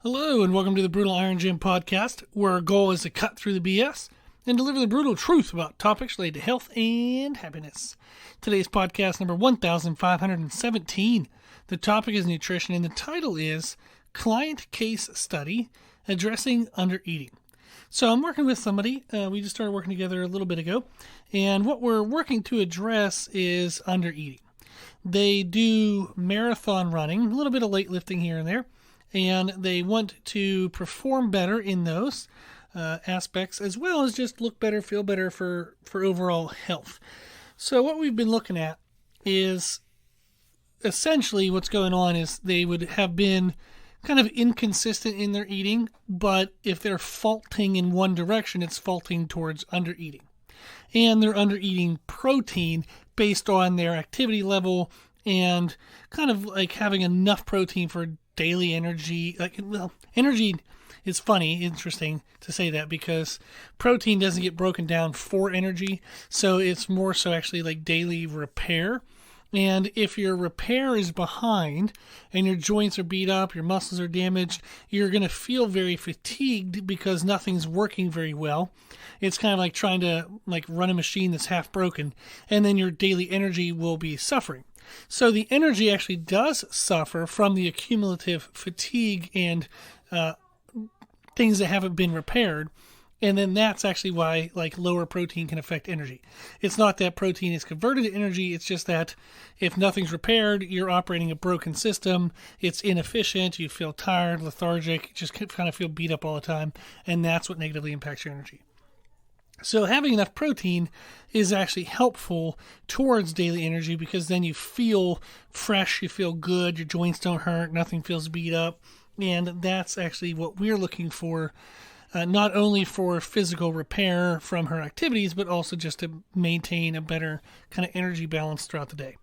Hello, and welcome to the Brutal Iron Gym podcast, where our goal is to cut through the BS and deliver the brutal truth about topics related to health and happiness. Today's podcast number 1517. The topic is nutrition, and the title is Client Case Study Addressing Undereating. So I'm working with somebody. We just started working together a little bit ago, and what we're working to address is undereating. They do marathon running, a little bit of weightlifting here and there, and they want to perform better in those aspects, as well as just look better, feel better for overall health. So what we've been looking at is essentially what's going on is they would have been kind of inconsistent in their eating, but if they're faulting in one direction, it's faulting towards undereating. And they're undereating protein based on their activity level and kind of like having enough protein for daily energy. Energy is funny, interesting to say that, because protein doesn't get broken down for energy, so it's more so actually like daily repair. And if your repair is behind and your joints are beat up, your muscles are damaged, you're going to feel very fatigued because nothing's working very well. It's kind of like trying to run a machine that's half broken, and then your daily energy will be suffering. So the energy actually does suffer from the accumulative fatigue and things that haven't been repaired. And then that's actually why lower protein can affect energy. It's not that protein is converted to energy. It's just that if nothing's repaired, you're operating a broken system. It's inefficient. You feel tired, lethargic, just kind of feel beat up all the time. And that's what negatively impacts your energy. So having enough protein is actually helpful towards daily energy, because then you feel fresh, you feel good, your joints don't hurt, nothing feels beat up. And that's actually what we're looking for. Not only for physical repair from her activities, but also just to maintain a better kind of energy balance throughout the day.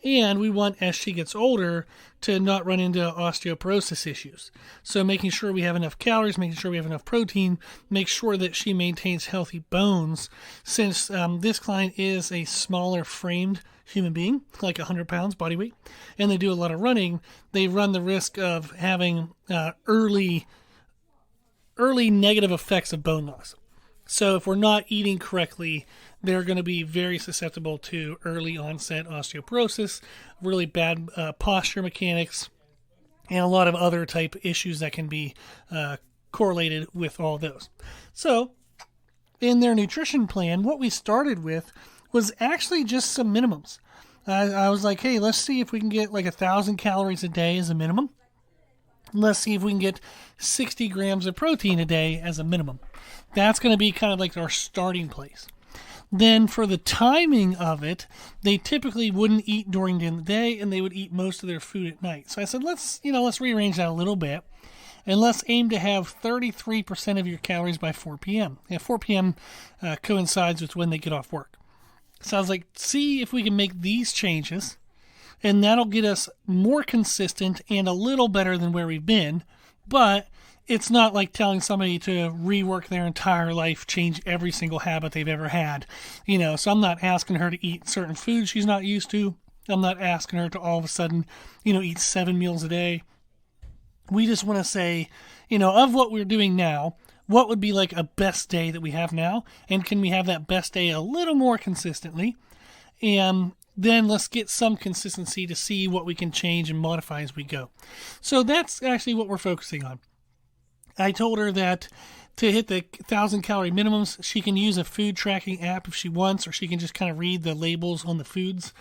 And we want, as she gets older, to not run into osteoporosis issues. So making sure we have enough calories, making sure we have enough protein, make sure that she maintains healthy bones. Since this client is a smaller framed human being, like 100 pounds body weight, and they do a lot of running, they run the risk of having early negative effects of bone loss. So if we're not eating correctly, they're going to be very susceptible to early onset osteoporosis, really bad posture mechanics, and a lot of other type issues that can be correlated with all those. So in their nutrition plan, what we started with was actually just some minimums. I was like, hey, let's see if we can get 1,000 calories a day as a minimum. Let's see if we can get 60 grams of protein a day as a minimum. That's going to be kind of like our starting place. Then for the timing of it, they typically wouldn't eat during the day, and they would eat most of their food at night. So I said, let's rearrange that a little bit, and let's aim to have 33% of your calories by 4 p.m. Yeah, 4 p.m. Coincides with when they get off work. So I was like, see if we can make these changes, and that'll get us more consistent and a little better than where we've been. But it's not like telling somebody to rework their entire life, change every single habit they've ever had. So I'm not asking her to eat certain foods she's not used to. I'm not asking her to all of a sudden, eat 7 meals a day. We just want to say, of what we're doing now, what would be like a best day that we have now? And can we have that best day a little more consistently? And then let's get some consistency to see what we can change and modify as we go. So that's actually what we're focusing on. I told her that to hit the 1,000 calorie minimums, she can use a food tracking app if she wants, or she can just kind of read the labels on the foods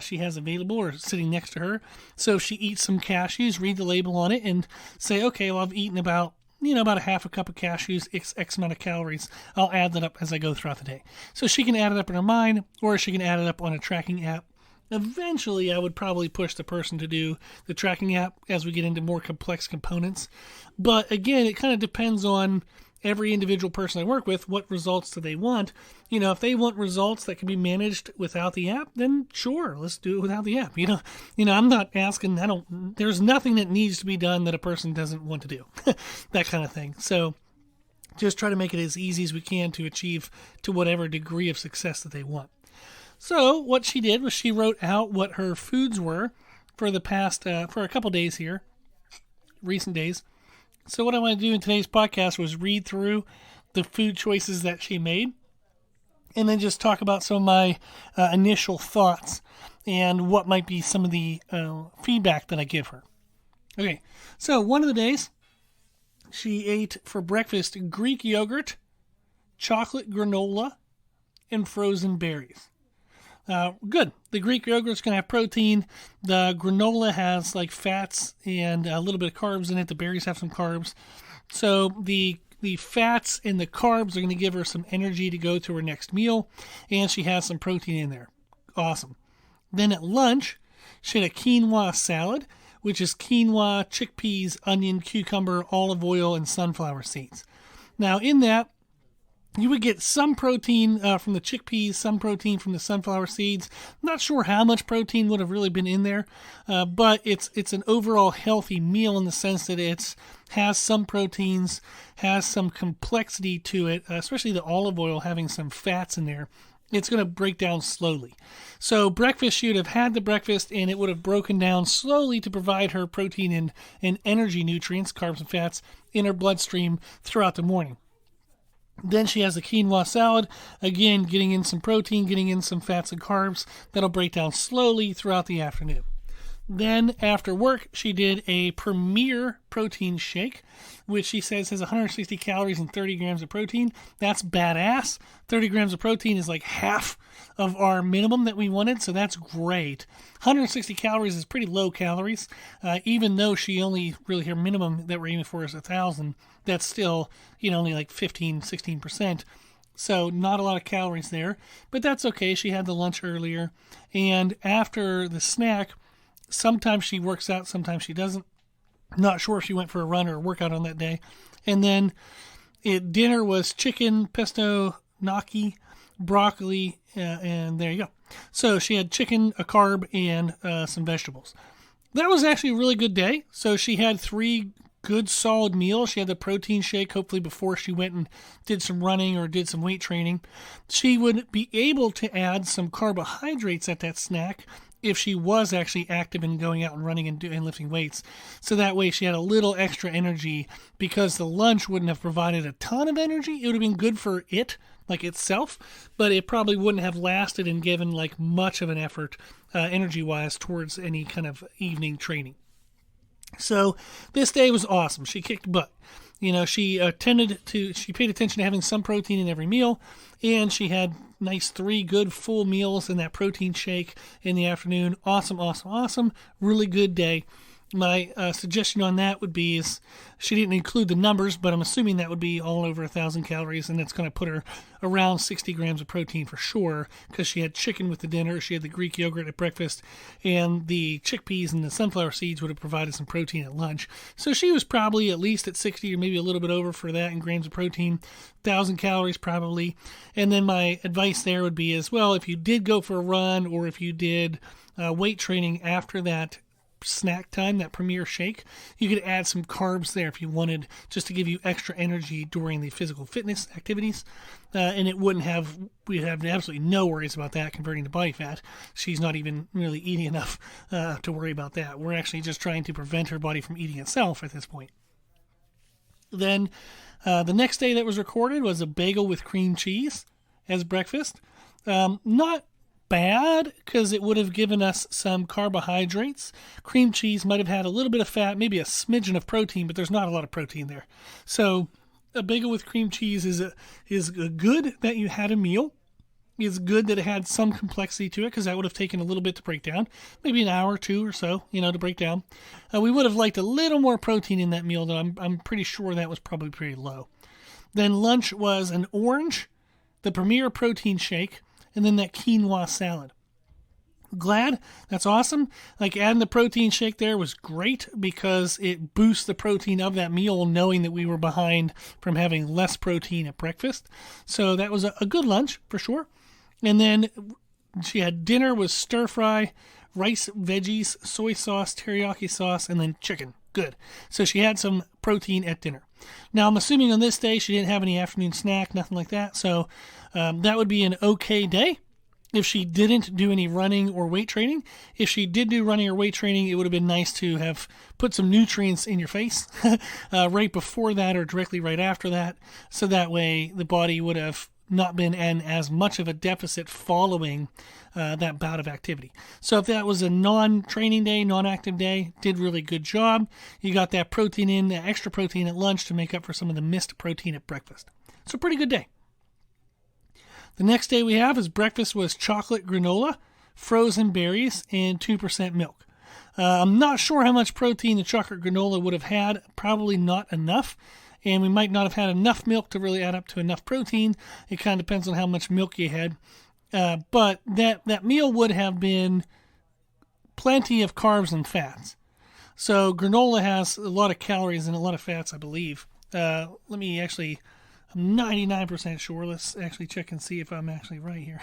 she has available or sitting next to her. So if she eats some cashews, read the label on it and say, okay, well, I've eaten about a half a cup of cashews, X amount of calories. I'll add that up as I go throughout the day. So she can add it up in her mind, or she can add it up on a tracking app. Eventually, I would probably push the person to do the tracking app as we get into more complex components. But again, it kind of depends on every individual person I work with. What results do they want? If they want results that can be managed without the app, then sure, let's do it without the app. I'm not asking, there's nothing that needs to be done that a person doesn't want to do. That kind of thing. So just try to make it as easy as we can to achieve to whatever degree of success that they want. So what she did was she wrote out what her foods were for the past, for a couple days here, recent days, So what I want to do in today's podcast was read through the food choices that she made and then just talk about some of my initial thoughts and what might be some of the feedback that I give her. Okay, so one of the days she ate for breakfast Greek yogurt, chocolate granola, and frozen berries. Good. The Greek yogurt's going to have protein. The granola has like fats and a little bit of carbs in it. The berries have some carbs. So the fats and the carbs are going to give her some energy to go to her next meal. And she has some protein in there. Awesome. Then at lunch, she had a quinoa salad, which is quinoa, chickpeas, onion, cucumber, olive oil, and sunflower seeds. Now in that, you would get some protein from the chickpeas, some protein from the sunflower seeds. I'm not sure how much protein would have really been in there, but it's an overall healthy meal in the sense that it has some proteins, has some complexity to it, especially the olive oil having some fats in there. It's going to break down slowly. So breakfast, she would have had the breakfast, and it would have broken down slowly to provide her protein and energy nutrients, carbs and fats, in her bloodstream throughout the morning. Then she has the quinoa salad, again, getting in some protein, getting in some fats and carbs. That'll break down slowly throughout the afternoon. Then after work, she did a Premier protein shake, which she says has 160 calories and 30 grams of protein. That's badass. 30 grams of protein is like half of our minimum that we wanted, so that's great. 160 calories is pretty low calories, even though she only really, her minimum that we're aiming for is 1,000. That's still, only like 16%. So not a lot of calories there, but that's okay. She had the lunch earlier, and after the snack, sometimes she works out, sometimes she doesn't. Not sure if she went for a run or a workout on that day. And then dinner was chicken, pesto, gnocchi, broccoli, and there you go. So she had chicken, a carb, and some vegetables. That was actually a really good day. So she had 3 good solid meals. She had the protein shake, hopefully before she went and did some running or did some weight training. She would be able to add some carbohydrates at that snack if she was actually active in going out and running and lifting weights. So that way she had a little extra energy, because the lunch wouldn't have provided a ton of energy. It would have been good for it, like itself, but it probably wouldn't have lasted and given like much of an effort energy-wise towards any kind of evening training. So this day was awesome. She kicked butt. She paid attention to having some protein in every meal, and she had nice 3 good full meals in that protein shake in the afternoon. Awesome. Really good day. My suggestion on that would be is she didn't include the numbers, but I'm assuming that would be all over 1,000 calories, and it's going to put her around 60 grams of protein for sure, because she had chicken with the dinner, she had the Greek yogurt at breakfast, and the chickpeas and the sunflower seeds would have provided some protein at lunch. So she was probably at least at 60 or maybe a little bit over for that in grams of protein, 1,000 calories probably. And then my advice there would be as well, if you did go for a run or if you did weight training after that snack time, that Premier shake, you could add some carbs there if you wanted, just to give you extra energy during the physical fitness activities, and we'd have absolutely no worries about that converting to body fat. She's not even really eating enough to worry about that. We're actually just trying to prevent her body from eating itself at this point. Then the next day that was recorded was a bagel with cream cheese as breakfast. Not bad, because it would have given us some carbohydrates. Cream cheese might have had a little bit of fat, maybe a smidgen of protein, but there's not a lot of protein there. So a bagel with cream cheese is good that you had a meal. It's good that it had some complexity to it, because that would have taken a little bit to break down, maybe an hour or 2 or so, to break down. We would have liked a little more protein in that meal, though I'm pretty sure that was probably pretty low. Then lunch was an orange, the Premier protein shake, and then that quinoa salad. Glad. That's awesome. Like, adding the protein shake there was great, because it boosts the protein of that meal, knowing that we were behind from having less protein at breakfast. So that was a good lunch for sure. And then she had dinner with stir fry, rice, veggies, soy sauce, teriyaki sauce, and then chicken. Good. So she had some protein at dinner. Now, I'm assuming on this day she didn't have any afternoon snack, nothing like that. So that would be an okay day. if she didn't do any running or weight training. If she did do running or weight training, it would have been nice to have put some nutrients in your face right before that or directly right after that. So that way the body would have not been in as much of a deficit following that bout of activity. So if that was a non-training day, non-active day, did really good job. You got that protein in, that extra protein at lunch to make up for some of the missed protein at breakfast. So pretty good day. The next day we have is breakfast was chocolate granola, frozen berries, and 2% milk. I'm not sure how much protein the chocolate granola would have had. Probably not enough. And we might not have had enough milk to really add up to enough protein. It kind of depends on how much milk you had. But that meal would have been plenty of carbs and fats. So granola has a lot of calories and a lot of fats, I believe. I'm 99% sure. Let's actually check and see if I'm actually right here.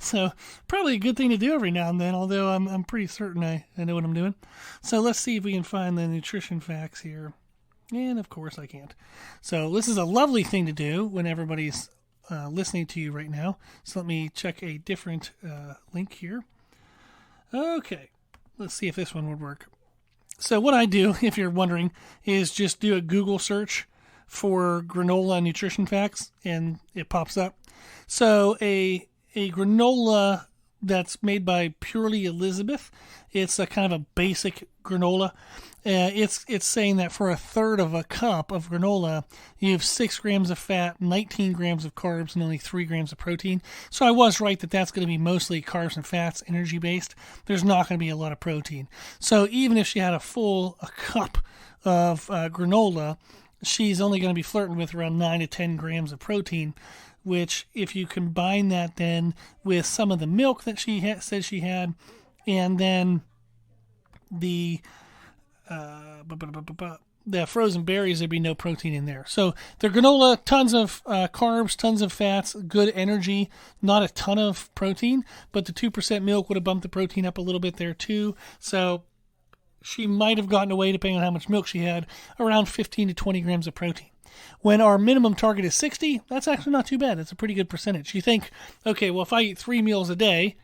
So probably a good thing to do every now and then, although I'm pretty certain I know what I'm doing. So let's see if we can find the nutrition facts here. And of course I can't. So this is a lovely thing to do when everybody's listening to you right now. So let me check a different link here. Okay, let's see if this one would work. So what I do, if you're wondering, is just do a Google search for granola nutrition facts, and it pops up. So a granola that's made by Purely Elizabeth, it's a kind of a basic granola. It's saying that for a third of a cup of granola, you have 6 grams of fat, 19 grams of carbs, and only 3 grams of protein. So I was right that that's going to be mostly carbs and fats, energy-based. There's not going to be a lot of protein. So even if she had a cup of granola, she's only going to be flirting with around 9 to 10 grams of protein, which if you combine that then with some of the milk that she said she had, and then the frozen berries, there'd be no protein in there. So the granola, tons of carbs, tons of fats, good energy, not a ton of protein, but the 2% milk would have bumped the protein up a little bit there too. So she might have gotten away, depending on how much milk she had, around 15 to 20 grams of protein. When our minimum target is 60, that's actually not too bad. That's a pretty good percentage. You think, okay, well, if I eat 3 meals a day,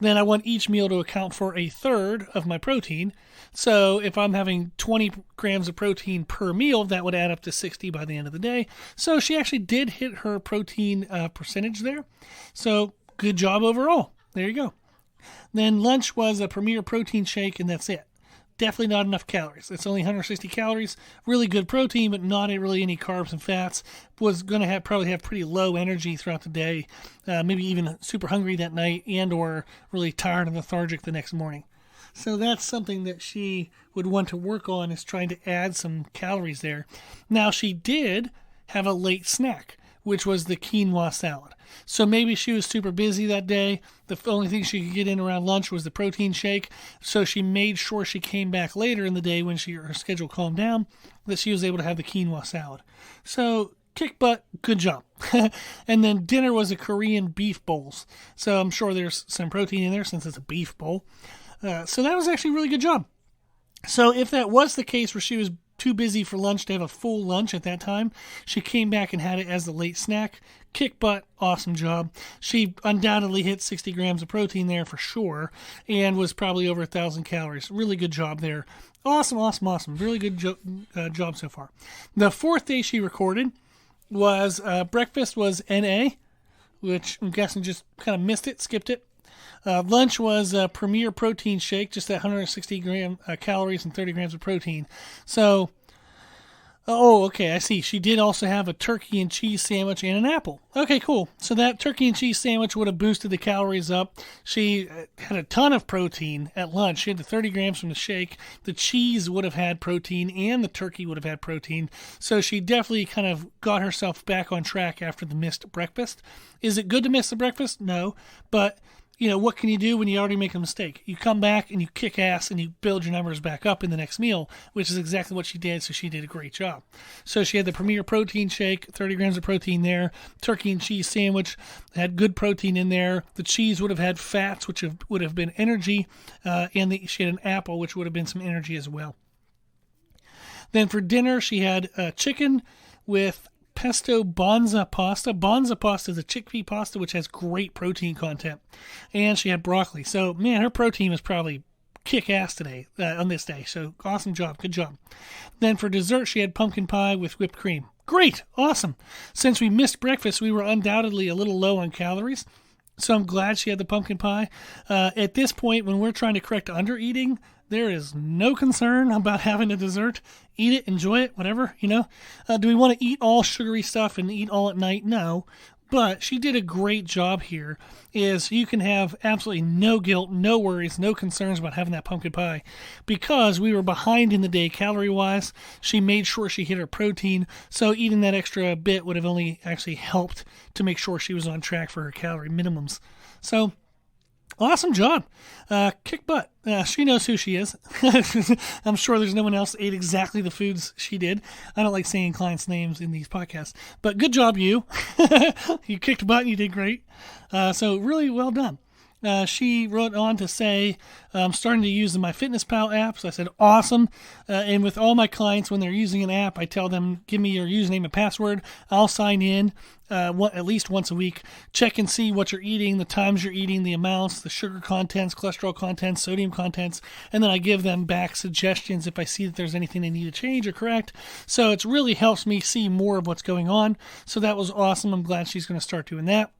then I want each meal to account for a third of my protein. So if I'm having 20 grams of protein per meal, that would add up to 60 by the end of the day. So she actually did hit her protein percentage there. So good job overall. There you go. Then lunch was a Premier protein shake, and that's it. Definitely not enough calories. It's only 160 calories. Really good protein, but not really any carbs and fats. Was going to probably have pretty low energy throughout the day. Maybe even super hungry that night, and or really tired and lethargic the next morning. So that's something that she would want to work on, is trying to add some calories there. Now she did have a late snack, which was the quinoa salad. So maybe she was super busy that day. The only thing she could get in around lunch was the protein shake. So she made sure she came back later in the day when her schedule calmed down, that she was able to have the quinoa salad. So kick butt, good job. And then dinner was a Korean beef bowls. So I'm sure there's some protein in there since it's a beef bowl. So that was actually a really good job. So if that was the case where she was too busy for lunch to have a full lunch at that time, she came back and had it as the late snack. Kick butt, awesome job. She undoubtedly hit 60 grams of protein there for sure, and was probably over 1,000 calories. Really good job there. Awesome. Really good job so far. The fourth day she recorded was breakfast was NA, which I'm guessing just kind of missed it, skipped it. Lunch was a Premier protein shake, just at 160 calories and 30 grams of protein. So, okay, I see. She did also have a turkey and cheese sandwich and an apple. Okay, cool. So that turkey and cheese sandwich would have boosted the calories up. She had a ton of protein at lunch. She had the 30 grams from the shake. The cheese would have had protein, and the turkey would have had protein. So she definitely kind of got herself back on track after the missed breakfast. Is it good to miss the breakfast? No, but what can you do when you already make a mistake? You come back and you kick ass and you build your numbers back up in the next meal, which is exactly what she did, so she did a great job. So she had the Premier protein shake, 30 grams of protein there, turkey and cheese sandwich, had good protein in there. The cheese would have had fats, which would have been energy, and she had an apple, which would have been some energy as well. Then for dinner, she had chicken with pesto bonza pasta. Bonza pasta is a chickpea pasta which has great protein content. And she had broccoli. So, man, her protein was probably kick-ass today, on this day. So, awesome job. Good job. Then for dessert, she had pumpkin pie with whipped cream. Great. Awesome. Since we missed breakfast, we were undoubtedly a little low on calories. So I'm glad she had the pumpkin pie. At this point, when we're trying to correct undereating, there is no concern about having a dessert. Eat it, enjoy it, whatever, Do we want to eat all sugary stuff and eat all at night? No. But she did a great job here, is you can have absolutely no guilt, no worries, no concerns about having that pumpkin pie. Because we were behind in the day calorie-wise, she made sure she hit her protein, so eating that extra bit would have only actually helped to make sure she was on track for her calorie minimums. So, awesome job. Kick butt. She knows who she is. I'm sure there's no one else that ate exactly the foods she did. I don't like saying clients' names in these podcasts. But good job, you. You kicked butt and you did great. So really well done. She wrote on to say, I'm starting to use the MyFitnessPal app. So I said, awesome. And with all my clients, when they're using an app, I tell them, give me your username and password. I'll sign in at least once a week. Check and see what you're eating, the times you're eating, the amounts, the sugar contents, cholesterol contents, sodium contents. And then I give them back suggestions if I see that there's anything they need to change or correct. So it really helps me see more of what's going on. So that was awesome. I'm glad she's going to start doing that.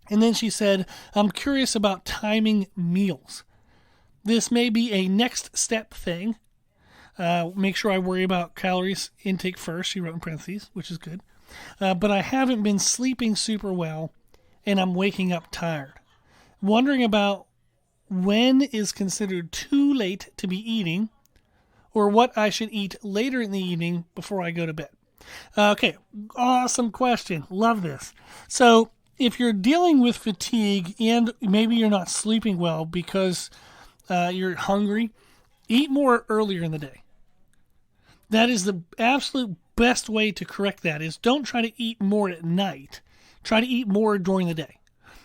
And then she said, I'm curious about timing meals. This may be a next step thing. Make sure I worry about calories intake first, she wrote in parentheses, which is good. But I haven't been sleeping super well, and I'm waking up tired. Wondering about when is considered too late to be eating, or what I should eat later in the evening before I go to bed. Okay, awesome question. Love this. So, if you're dealing with fatigue and maybe you're not sleeping well because you're hungry, eat more earlier in the day. That is the absolute best way to correct that, is don't try to eat more at night. Try to eat more during the day.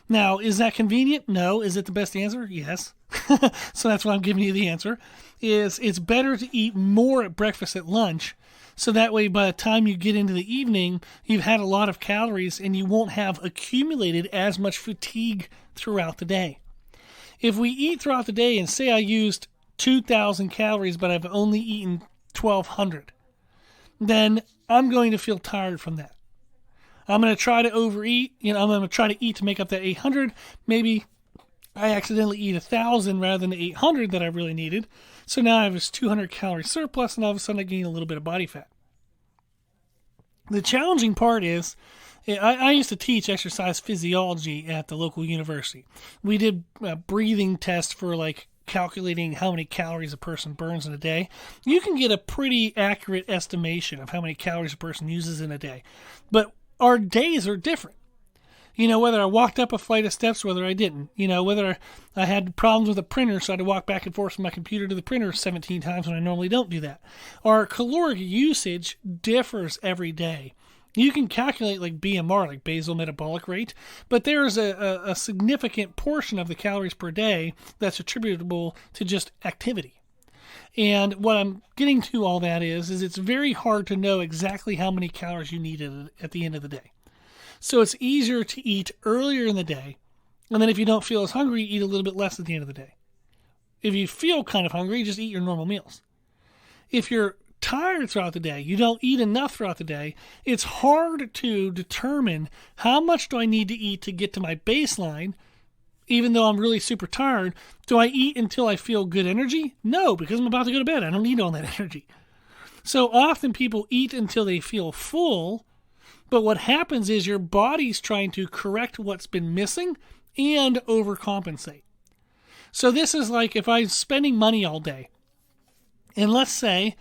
Now, is that convenient? No. Is it the best answer? Yes. So that's why I'm giving you the answer. It's better to eat more at breakfast at lunch. So that way, by the time you get into the evening, you've had a lot of calories and you won't have accumulated as much fatigue throughout the day. If we eat throughout the day and say I used 2,000 calories, but I've only eaten 1,200, then I'm going to feel tired from that. I'm going to try to overeat. I'm going to try to eat to make up that 800. Maybe I accidentally eat 1,000 rather than the 800 that I really needed. So now I have this 200 calorie surplus, and all of a sudden I gain a little bit of body fat. The challenging part is, I used to teach exercise physiology at the local university. We did breathing tests for calculating how many calories a person burns in a day. You can get a pretty accurate estimation of how many calories a person uses in a day. But our days are different. Whether I walked up a flight of steps, whether I didn't. Whether I had problems with a printer, so I had to walk back and forth from my computer to the printer 17 times when I normally don't do that. Our caloric usage differs every day. You can calculate BMR, like basal metabolic rate, but there's a significant portion of the calories per day that's attributable to just activity. And what I'm getting to all that is it's very hard to know exactly how many calories you need at the end of the day. So it's easier to eat earlier in the day, and then if you don't feel as hungry, eat a little bit less at the end of the day. If you feel kind of hungry, just eat your normal meals. If you're tired throughout the day, you don't eat enough throughout the day, it's hard to determine how much do I need to eat to get to my baseline, even though I'm really super tired. Do I eat until I feel good energy? No, because I'm about to go to bed. I don't need all that energy. So often people eat until they feel full, but what happens is your body's trying to correct what's been missing and overcompensate. So this is like if I'm spending money all day, and let's say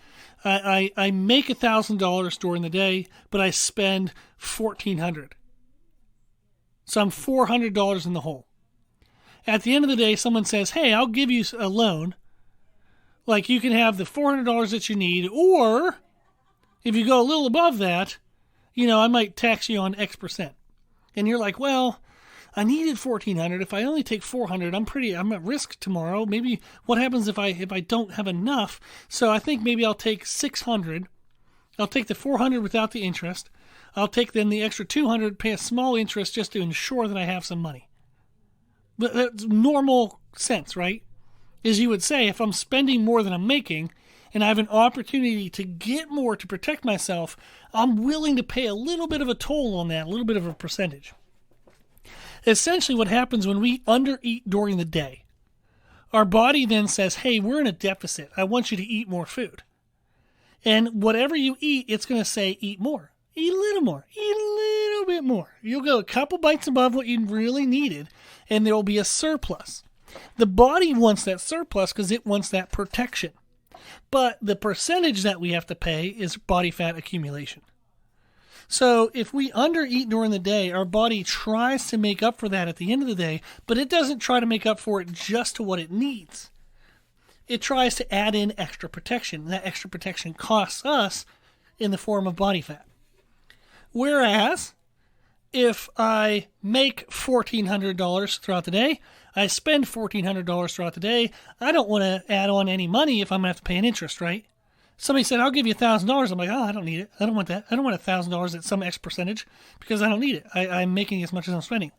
I make $1,000 during the day, but I spend $1,400. So I'm $400 in the hole. At the end of the day, someone says, hey, I'll give you a loan. Like you can have the $400 that you need, or if you go a little above that, I might tax you on X percent. And you're like, well, I needed $1,400. If I only take $400, I'm at risk tomorrow. Maybe what happens if I don't have enough? So I think maybe I'll take $600. I'll take the $400 without the interest. I'll take then the extra $200, pay a small interest just to ensure that I have some money. But that's normal sense, right? As you would say, if I'm spending more than I'm making and I have an opportunity to get more to protect myself, I'm willing to pay a little bit of a toll on that, a little bit of a percentage. Essentially what happens when we undereat during the day, our body then says, hey, we're in a deficit. I want you to eat more food. And whatever you eat, it's going to say eat more, eat a little more, eat a little bit more. You'll go a couple bites above what you really needed, and there will be a surplus. The body wants that surplus because it wants that protection. But the percentage that we have to pay is body fat accumulation. So if we undereat during the day, our body tries to make up for that at the end of the day, but it doesn't try to make up for it just to what it needs. It tries to add in extra protection. That extra protection costs us in the form of body fat. Whereas, if I make $1,400 throughout the day, I spend $1,400 throughout the day, I don't want to add on any money if I'm going to have to pay an interest, right? Somebody said, I'll give you $1,000. I'm like, I don't need it. I don't want that. I don't want $1,000 at some X percentage because I don't need it. I'm making as much as I'm spending.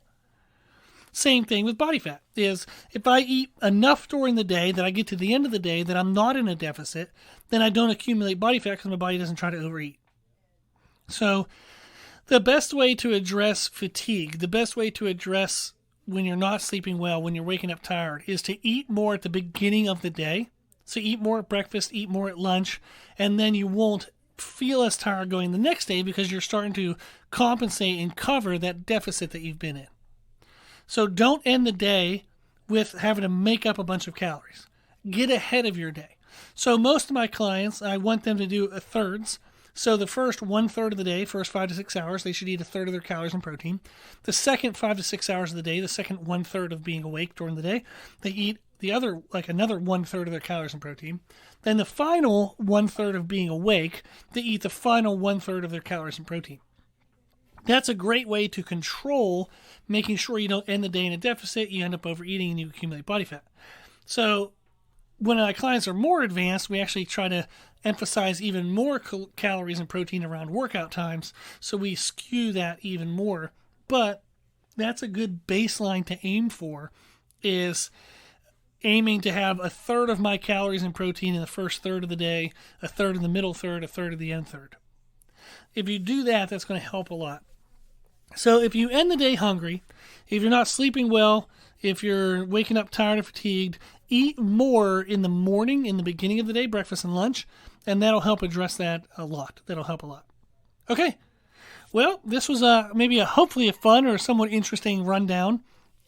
Same thing with body fat is if I eat enough during the day that I get to the end of the day that I'm not in a deficit, then I don't accumulate body fat because my body doesn't try to overeat. So the best way to address fatigue, the best way to address when you're not sleeping well, when you're waking up tired, is to eat more at the beginning of the day. So eat more at breakfast, eat more at lunch, and then you won't feel as tired going the next day because you're starting to compensate and cover that deficit that you've been in. So don't end the day with having to make up a bunch of calories. Get ahead of your day. So most of my clients, I want them to do thirds. So the first 1/3 of the day, first 5 to 6 hours, they should eat 1/3 of their calories and protein. The second 5 to 6 hours of the day, the second 1/3 of being awake during the day, they eat the other, like another 1/3 of their calories and protein. Then the final 1/3 of being awake, they eat the final 1/3 of their calories and protein. That's a great way to control making sure you don't end the day in a deficit, you end up overeating, and you accumulate body fat. So when our clients are more advanced, we actually try to emphasize even more calories and protein around workout times, so we skew that even more. But that's a good baseline to aim for, is aiming to have 1/3 of my calories and protein in the first third of the day, 1/3 in the middle third, 1/3 of the end third. If you do that, that's going to help a lot. So if you end the day hungry, if you're not sleeping well, if you're waking up tired or fatigued, eat more in the morning, in the beginning of the day, breakfast and lunch, and that'll help address that a lot. That'll help a lot. Okay. Well, this was hopefully a fun or somewhat interesting rundown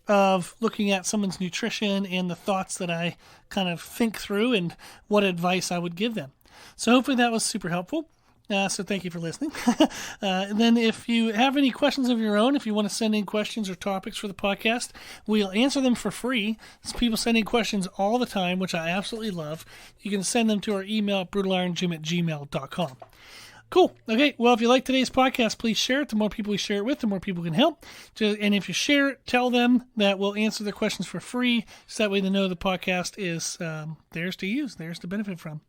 of looking at someone's nutrition and the thoughts that I kind of think through and what advice I would give them. So hopefully that was super helpful. So thank you for listening. And then if you have any questions of your own, if you want to send in questions or topics for the podcast, we'll answer them for free. People send in questions all the time, which I absolutely love. You can send them to our email at brutalirongym@gmail.com. Cool. Okay. Well, if you like today's podcast, please share it. The more people we share it with, the more people can help. And if you share it, tell them that we'll answer their questions for free. So that way they know the podcast is theirs to use, theirs to benefit from.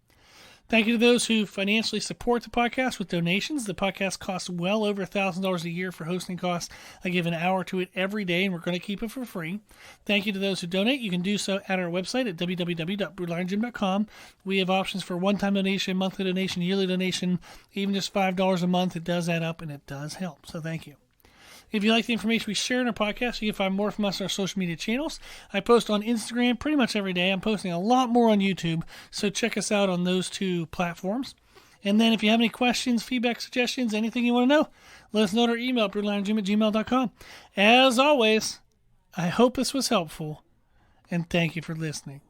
Thank you to those who financially support the podcast with donations. The podcast costs well over $1,000 a year for hosting costs. I give an hour to it every day, and we're going to keep it for free. Thank you to those who donate. You can do so at our website at www.brutalirongym.com. We have options for one-time donation, monthly donation, yearly donation, even just $5 a month. It does add up, and it does help. So thank you. If you like the information we share in our podcast, you can find more from us on our social media channels. I post on Instagram pretty much every day. I'm posting a lot more on YouTube, so check us out on those two platforms. And then if you have any questions, feedback, suggestions, anything you want to know, let us know at our email, brutalirongym@gmail.com. As always, I hope this was helpful, and thank you for listening.